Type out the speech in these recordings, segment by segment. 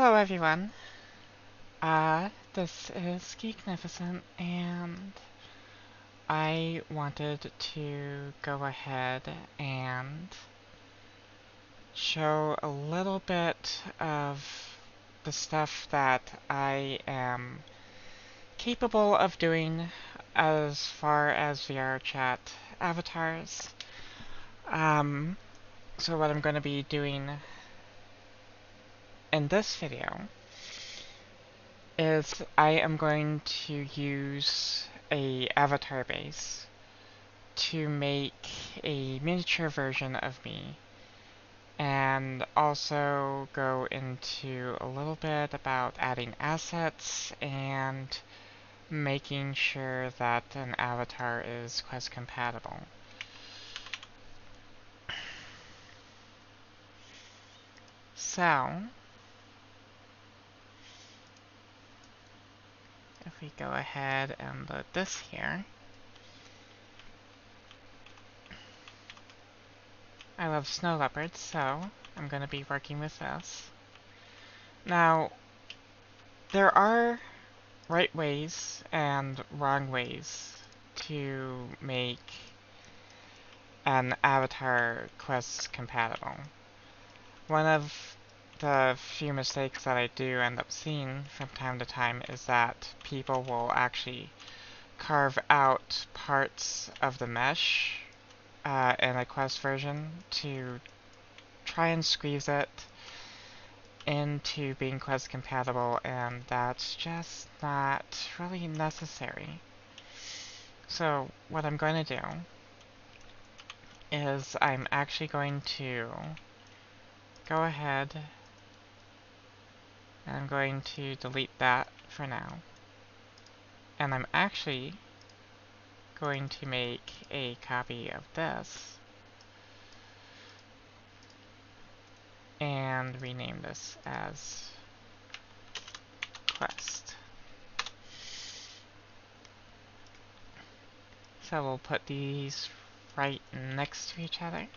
Hello everyone, this is Geeknificent, and I wanted to go ahead and show a little bit of the stuff that I am capable of doing as far as VR chat avatars. So what I'm going to be doing in this video is I am going to use a avatar base to make a miniature version of me, and also go into a little bit about adding assets and making sure that an avatar is Quest compatible. So, if we go ahead and load this here, I love snow leopards, so I'm going to be working with this. Now, there are right ways and wrong ways to make an avatar Quest compatible. One of the few mistakes that I do end up seeing from time to time is that people will actually carve out parts of the mesh in a Quest version to try and squeeze it into being Quest compatible, and that's just not really necessary. So what I'm going to do is I'm actually going to go ahead and I'm going to delete that for now. And I'm actually going to make a copy of this and rename this as Quest. So we'll put these right next to each other.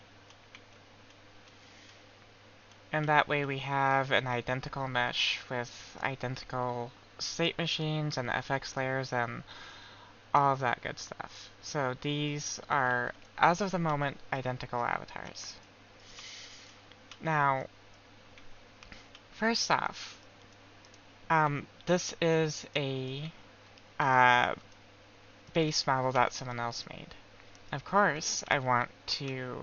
And that way we have an identical mesh with identical state machines and FX layers and all of that good stuff. So these are, as of the moment, identical avatars. Now, first off, this is a base model that someone else made. Of course, I want to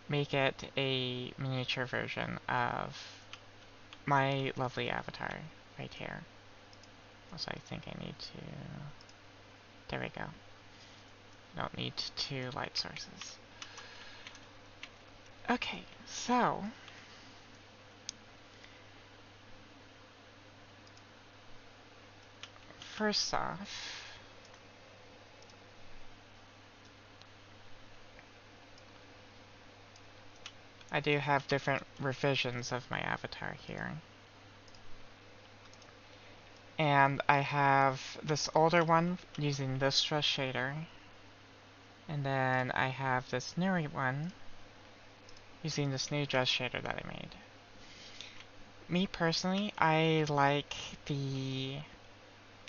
make it a miniature version of my lovely avatar right here. Also, I think I need to... There we go. Don't need two light sources. Okay, so... First off... I do have different revisions of my avatar here. And I have this older one using this stress shader. And then I have this newer one using this new dress shader that I made. Me personally, I like the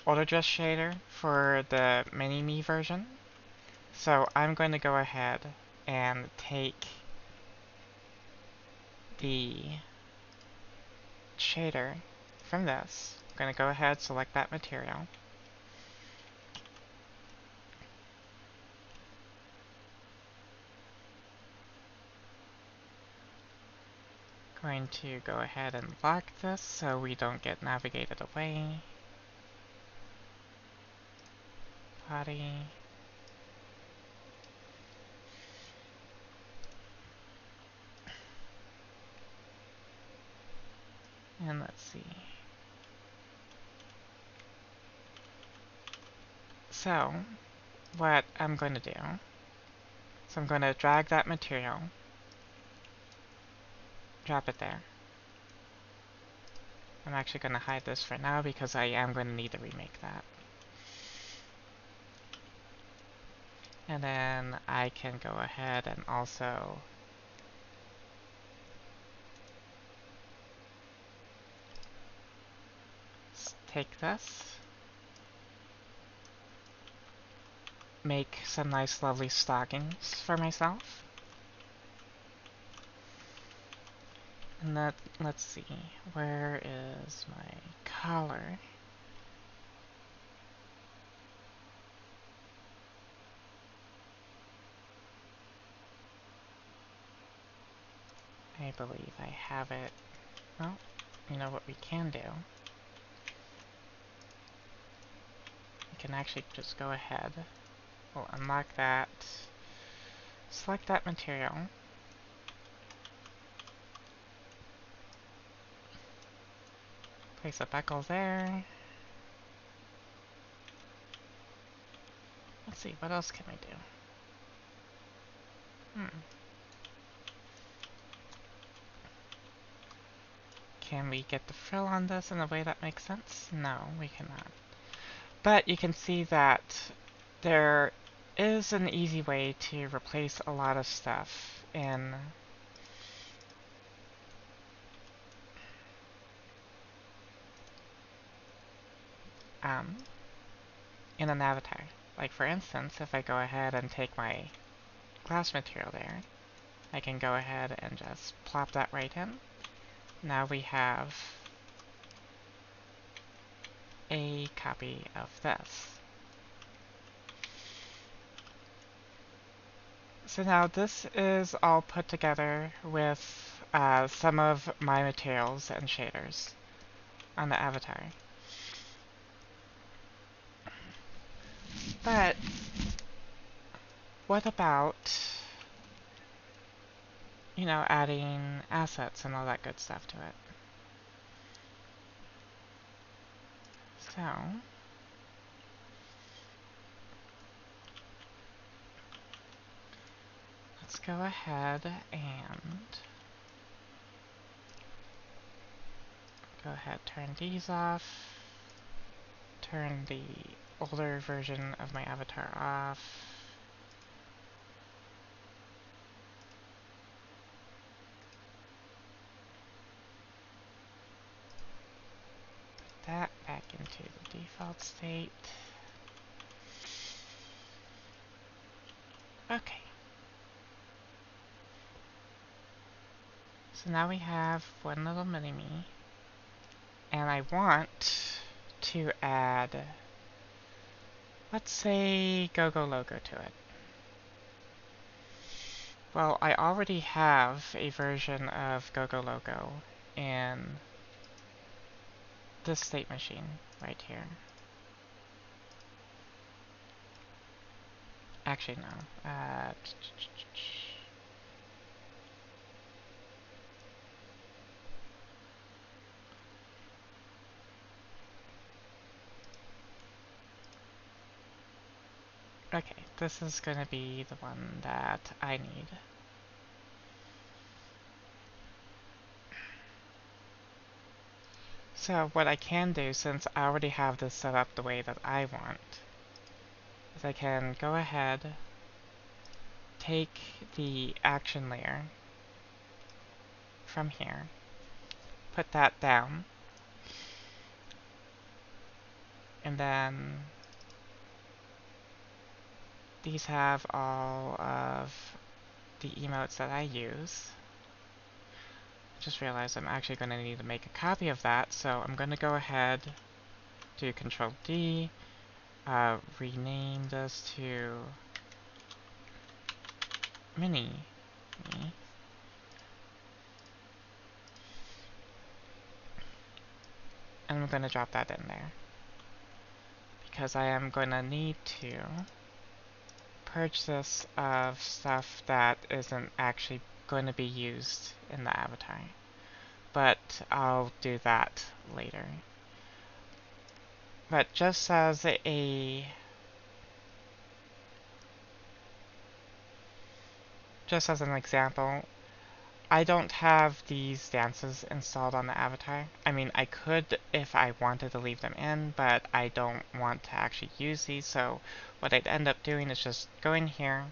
older dress shader for the mini-me version. So I'm going to go ahead and take the shader from this. I'm going to go ahead, select that material. Going to go ahead and lock this so we don't get navigated away. Body. And let's see. So, what I'm going to do, so I'm going to drag that material, drop it there. I'm actually going to hide this for now because I am going to need to remake that. And then I can go ahead and also take this, make some nice lovely stockings for myself. And let's see, where is my collar? I believe I have it. Well, you know what we can do? We can actually just go ahead. We'll unlock that. Select that material. Place a buckle there. Let's see, what else can we do? Can we get the frill on this in a way that makes sense? No, we cannot. But you can see that there is an easy way to replace a lot of stuff um, in an avatar. Like for instance, if I go ahead and take my glass material there, I can go ahead and just plop that right in. Now we have a copy of this. So now this is all put together with some of my materials and shaders on the avatar. But what about, you know, adding assets and all that good stuff to it? So let's go ahead and turn these off, turn the older version of my avatar off. Put that back into the default state. Okay. So now we have one little mini-me, and I want to add, let's say, GoGo logo to it. Well, I already have a version of GoGo logo in this state machine right here. Actually, no. Okay, this is going to be the one that I need. So what I can do, since I already have this set up the way that I want, is I can go ahead, take the action layer from here, put that down, and then these have all of the emotes that I use. Just realized I'm actually going to need to make a copy of that, so I'm going to go ahead, do Control D, rename this to Mini Me, and I'm going to drop that in there, because I am going to need to purge this of stuff that isn't actually going to be used in the avatar, but I'll do that later. But just as an example, I don't have these dances installed on the avatar. I mean, I could if I wanted to leave them in, but I don't want to actually use these, so what I'd end up doing is just going here,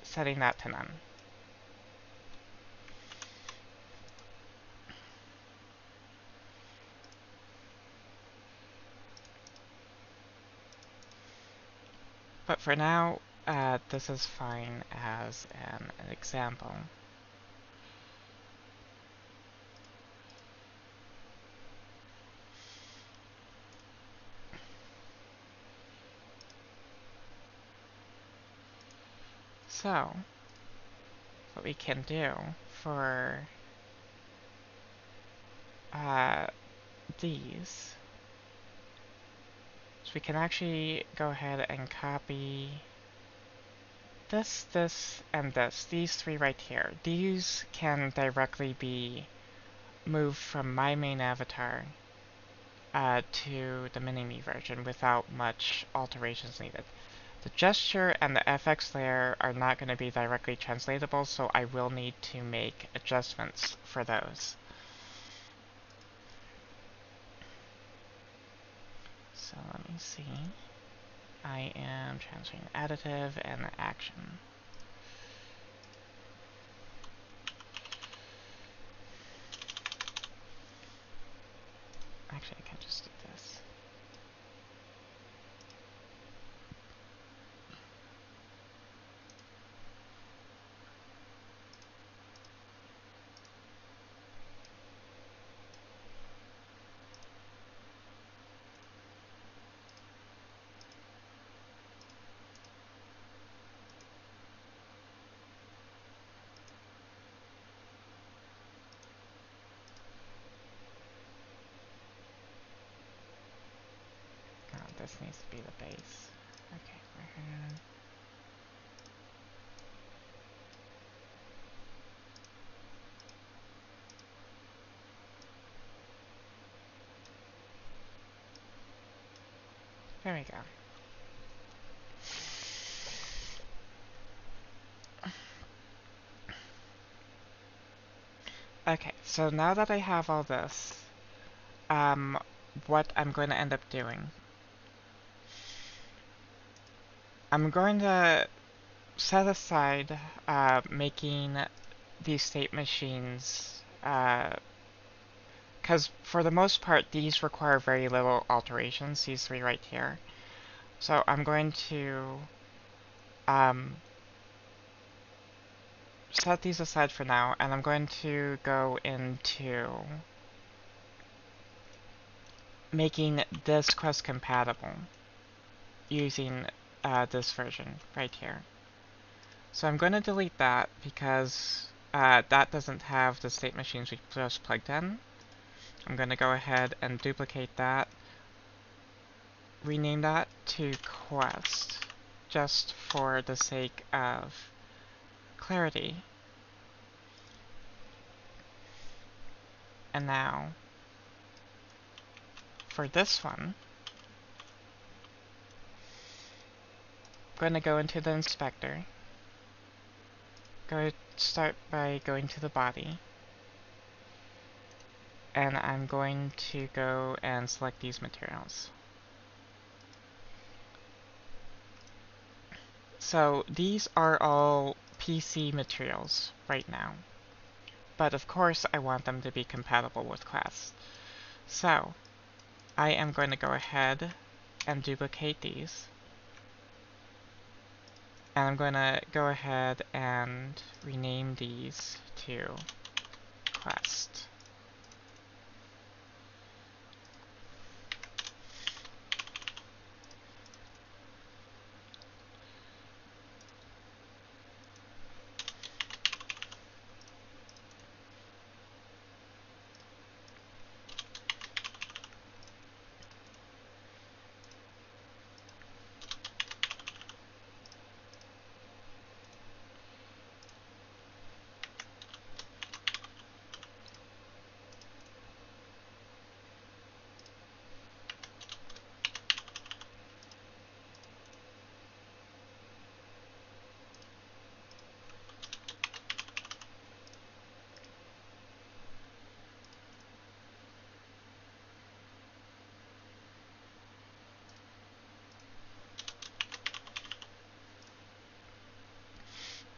setting that to none. But for now, this is fine as an example. So, what we can do for these is we can actually go ahead and copy this, this, and this. These three right here. These can directly be moved from my main avatar to the Mini-Me version without much alterations needed. The gesture and the FX layer are not going to be directly translatable, so I will need to make adjustments for those. So let me see. I am transferring additive and action. Actually, I can just do this. Oh, this needs to be the base. Okay, we're here. There we go. Okay, so now that I have all this, what I'm going to end up doing, I'm going to set aside making these state machines, because for the most part these require very little alterations, these three right here. So I'm going to set these aside for now, and I'm going to go into making this quest compatible using this version right here. So I'm going to delete that because that doesn't have the state machines we just plugged in. I'm going to go ahead and duplicate that, rename that to quest, just for the sake of clarity. And now, for this one, I'm going to go into the inspector, start by going to the body, and I'm going to go and select these materials. So these are all PC materials right now, but of course I want them to be compatible with class. So I am going to go ahead and duplicate these, and I'm going to go ahead and rename these to quest.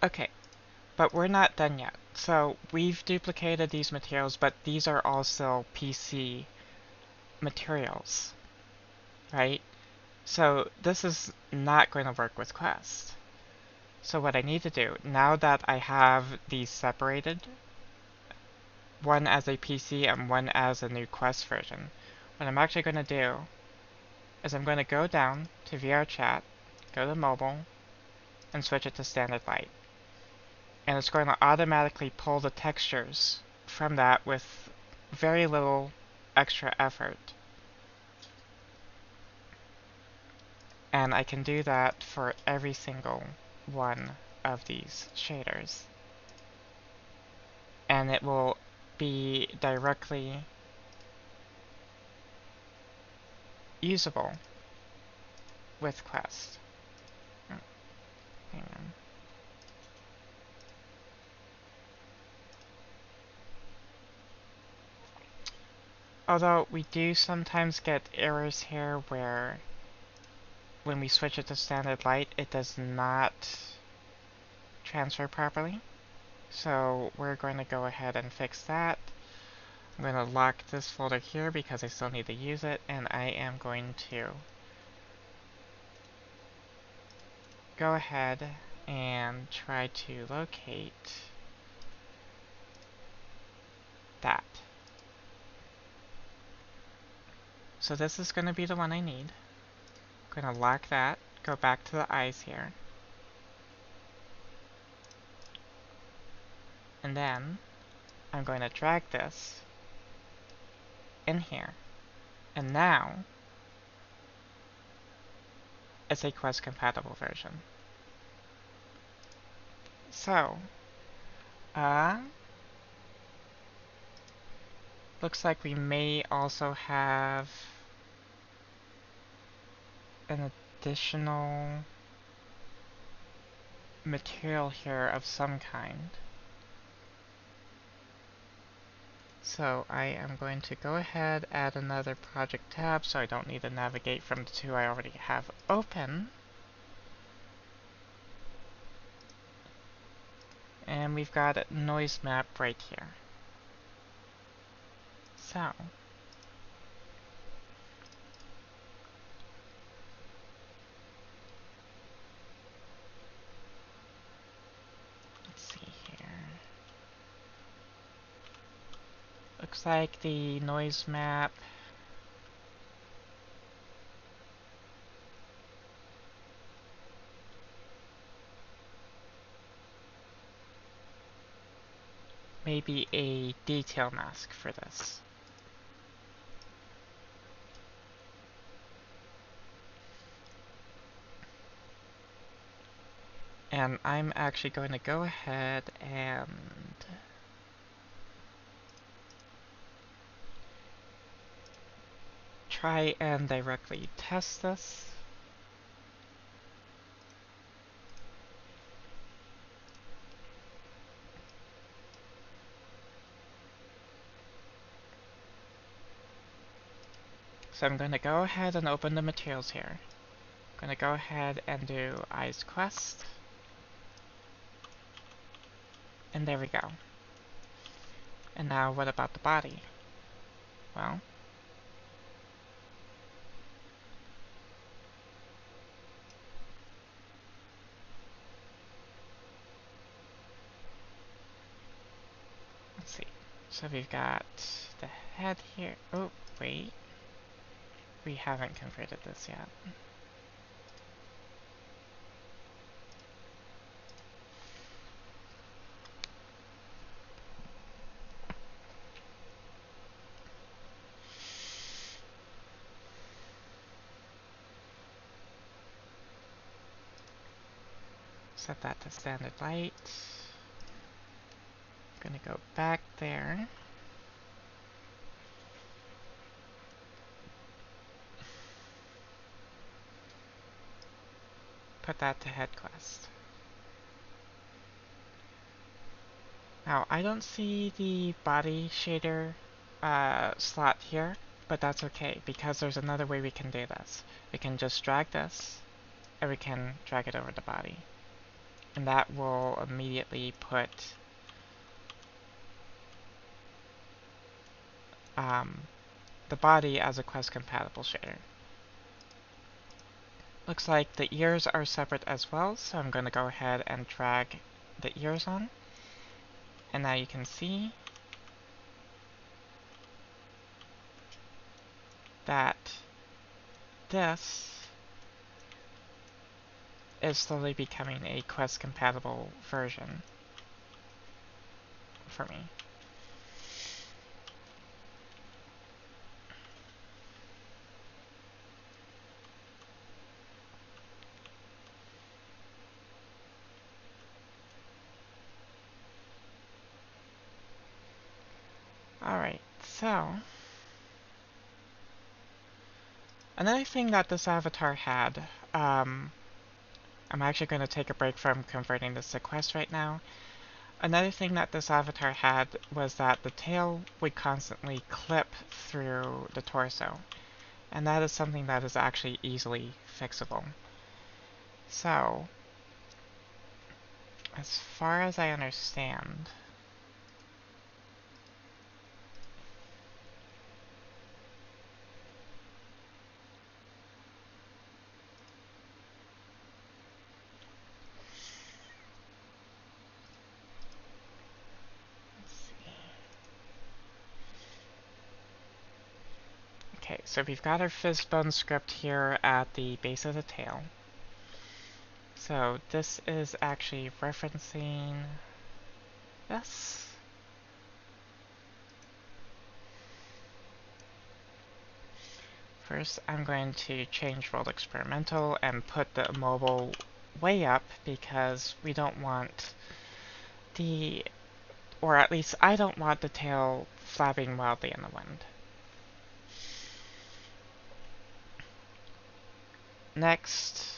Okay, but we're not done yet. So we've duplicated these materials, but these are also PC materials, right? So this is not going to work with Quest. So what I need to do, now that I have these separated, one as a PC and one as a new Quest version, what I'm actually going to do is I'm going to go down to VR Chat, go to Mobile, and switch it to Standard Light. And it's going to automatically pull the textures from that with very little extra effort. And I can do that for every single one of these shaders. And it will be directly usable with Quest. Oh, hang on. Although we do sometimes get errors here where when we switch it to standard light, it does not transfer properly. So we're going to go ahead and fix that. I'm going to lock this folder here because I still need to use it, and I am going to go ahead and try to locate that. So this is going to be the one I need. I'm going to lock that, go back to the eyes here. And then I'm going to drag this in here. And now it's a Quest compatible version. So, looks like we may also have an additional material here of some kind. So I am going to go ahead, add another project tab so I don't need to navigate from the two I already have open. And we've got a noise map right here. So, let's see here. Looks like the noise map may be a detail mask for this. And I'm actually going to go ahead and try and directly test this. So I'm going to go ahead and open the materials here. I'm going to go ahead and do Eyes Quest. And there we go. And now what about the body? Well, let's see. So we've got the head here. Oh, wait. We haven't converted this yet. Set that to standard light. I'm gonna go back there. Put that to head quest. Now, I don't see the body shader slot here, but that's okay, because there's another way we can do this. We can just drag this, and we can drag it over the body. And that will immediately put the body as a Quest compatible shader. Looks like the ears are separate as well, so I'm going to go ahead and drag the ears on. And now you can see that this is slowly becoming a Quest compatible version for me. Alright, so another thing that this avatar had, I'm actually going to take a break from converting this to Quest right now. Another thing that this avatar had was that the tail would constantly clip through the torso, and that is something that is actually easily fixable. So, as far as I understand, let's see. Okay, so we've got our Fizzbone script here at the base of the tail. So this is actually referencing this. First, I'm going to change World Experimental and put the mobile way up because we don't want the, or at least I don't want the tail flapping wildly in the wind. Next,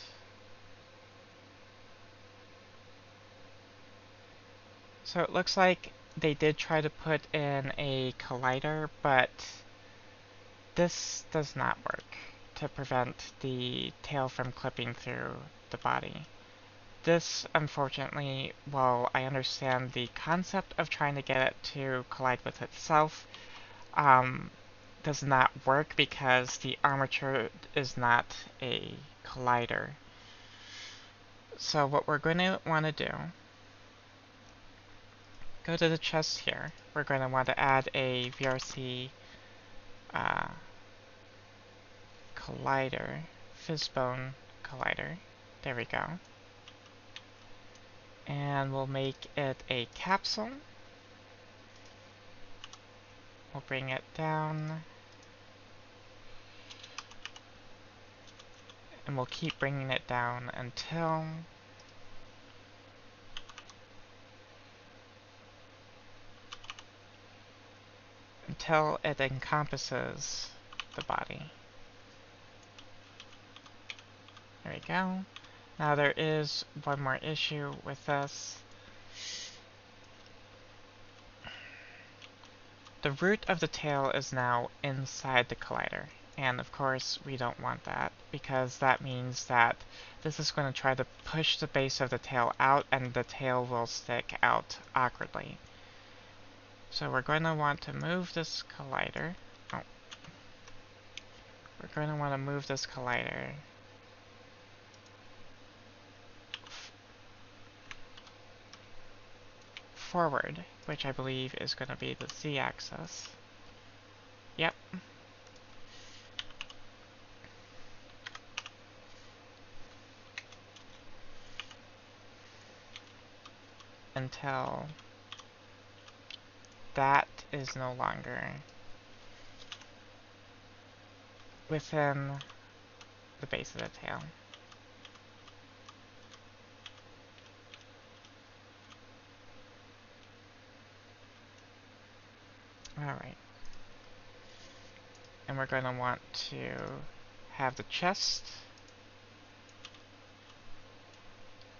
so it looks like they did try to put in a collider, but this does not work to prevent the tail from clipping through the body. This, unfortunately, while I understand the concept of trying to get it to collide with itself, does not work because the armature is not a collider. So what we're going to want to do, go to the chest here. We're going to want to add a VRC collider, Fizzbone collider. There we go. And we'll make it a capsule. We'll bring it down. And we'll keep bringing it down until it encompasses the body. There we go. Now there is one more issue with this. The root of the tail is now inside the collider, and of course we don't want that, because that means that this is going to try to push the base of the tail out and the tail will stick out awkwardly. So we're going to want to move this collider. Oh. We're going to want to move this collider forward, which I believe is going to be the Z-axis. Yep. Until that is no longer within the base of the tail. Alright. And we're going to want to have the chest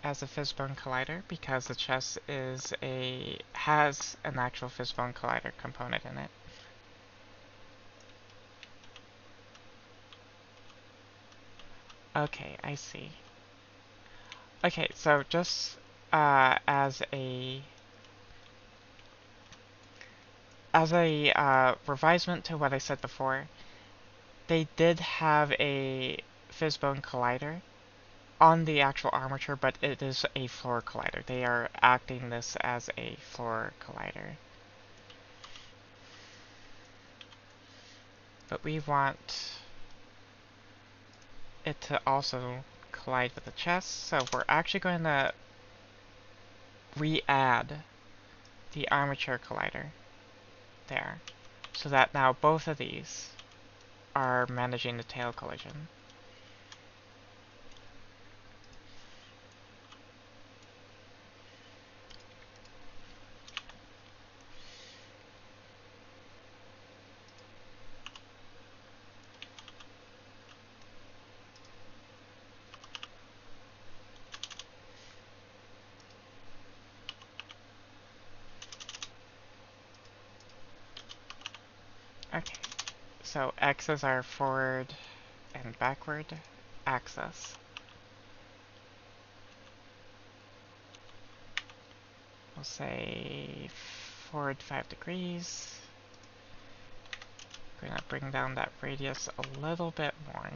as a Fizzbone collider because the chest has an actual Fizzbone collider component in it. Okay, I see. Okay, so just as a revisement to what I said before, they did have a Fizzbone collider, on the actual armature, but it is a floor collider. They are acting this as a floor collider. But we want it to also collide with the chest, so we're actually going to re-add the armature collider there, so that now both of these are managing the tail collision. Okay, so X is our forward and backward axis. We'll say forward 5 degrees. Going to bring down that radius a little bit more.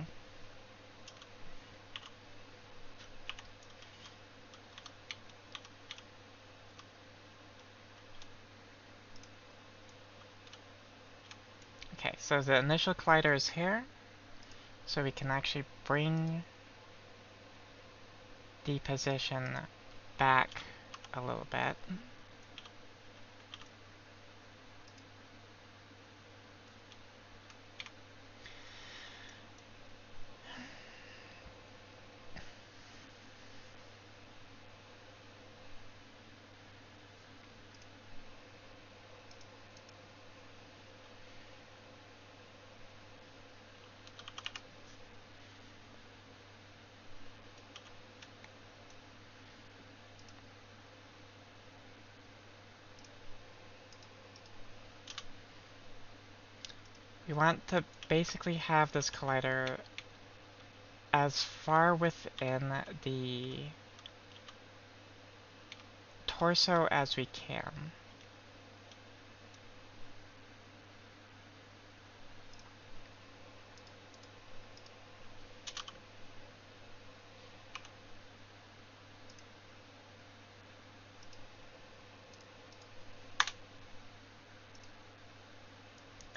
Okay, so the initial collider is here, so we can actually bring the position back a little bit. We want to basically have this collider as far within the torso as we can.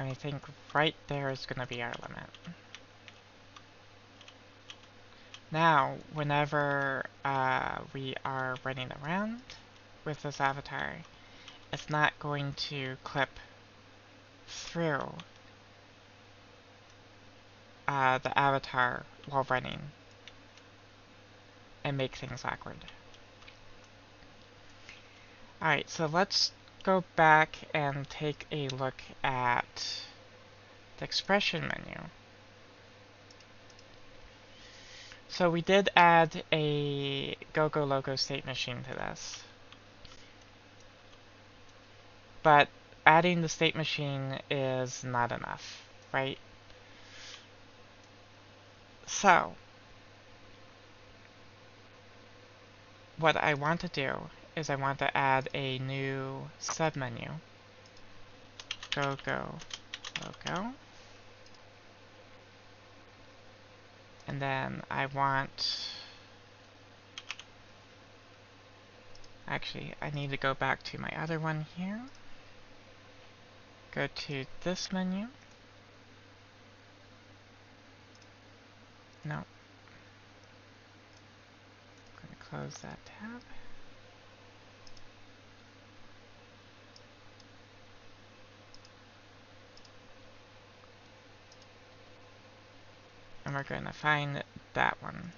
And I think right there is going to be our limit. Now, whenever we are running around with this avatar, it's not going to clip through the avatar while running and make things awkward. Alright, so let's go back and take a look at the expression menu. So we did add a GoGoLoco state machine to this. But adding the state machine is not enough, right? So, what I want to do is I want to add a new submenu. GoGoLoco. And then I want... Actually, I need to go back to my other one here. Go to this menu. No. I'm going to close that tab. And we're going to find that one.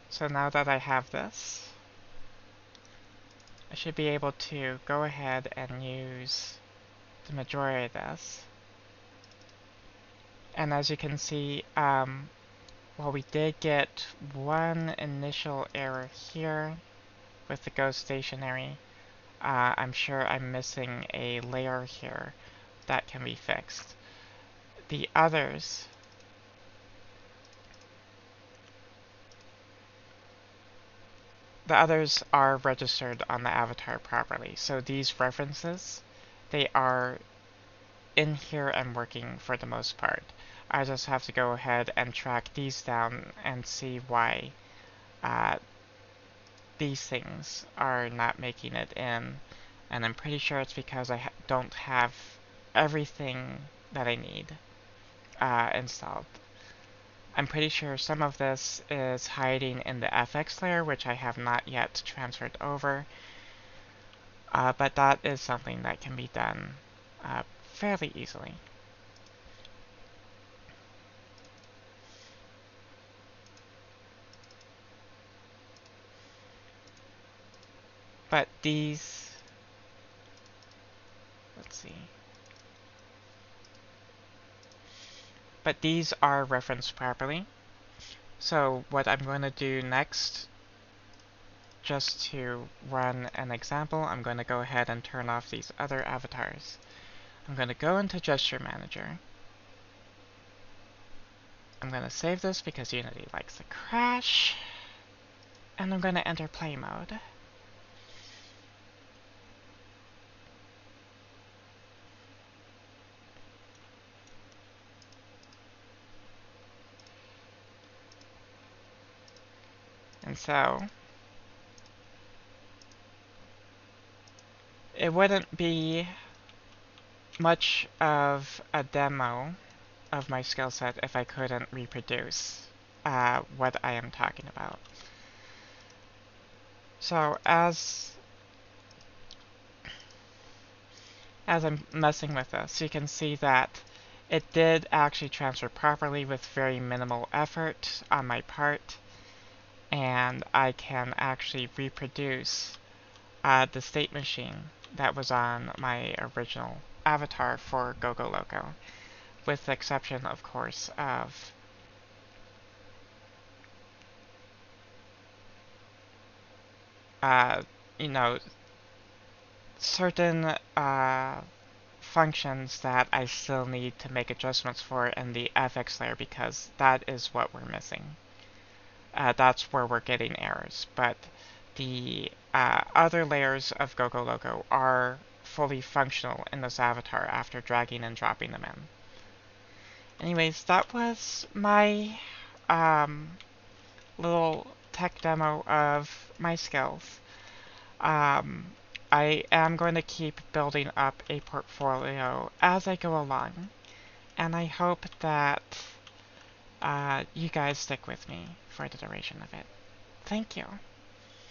So now that I have this, I should be able to go ahead and use the majority of this. And as you can see, while we did get one initial error here with the Go Stationary, I'm sure I'm missing a layer here that can be fixed. The others, the others are registered on the avatar properly. So these references, they are in here and working for the most part. I just have to go ahead and track these down and see why these things are not making it in. And I'm pretty sure it's because I don't have everything that I need installed. I'm pretty sure some of this is hiding in the FX layer, which I have not yet transferred over. But that is something that can be done fairly easily. But these, let's see. But these are referenced properly. So what I'm going to do next, just to run an example, I'm going to go ahead and turn off these other avatars. I'm going to go into Gesture Manager. I'm going to save this because Unity likes to crash. And I'm going to enter play mode. And so, it wouldn't be much of a demo of my skill set if I couldn't reproduce what I am talking about. So as I'm messing with this, you can see that it did actually transfer properly with very minimal effort on my part, and I can actually reproduce the state machine that was on my original avatar for GoGoLoco, with the exception, of course, of you know, certain functions that I still need to make adjustments for in the FX layer, because that is what we're missing. That's where we're getting errors, but the other layers of GoGoLoco are fully functional in this avatar after dragging and dropping them in. Anyways, that was my little tech demo of my skills. I am going to keep building up a portfolio as I go along, and I hope that you guys stick with me for the duration of it. Thank you.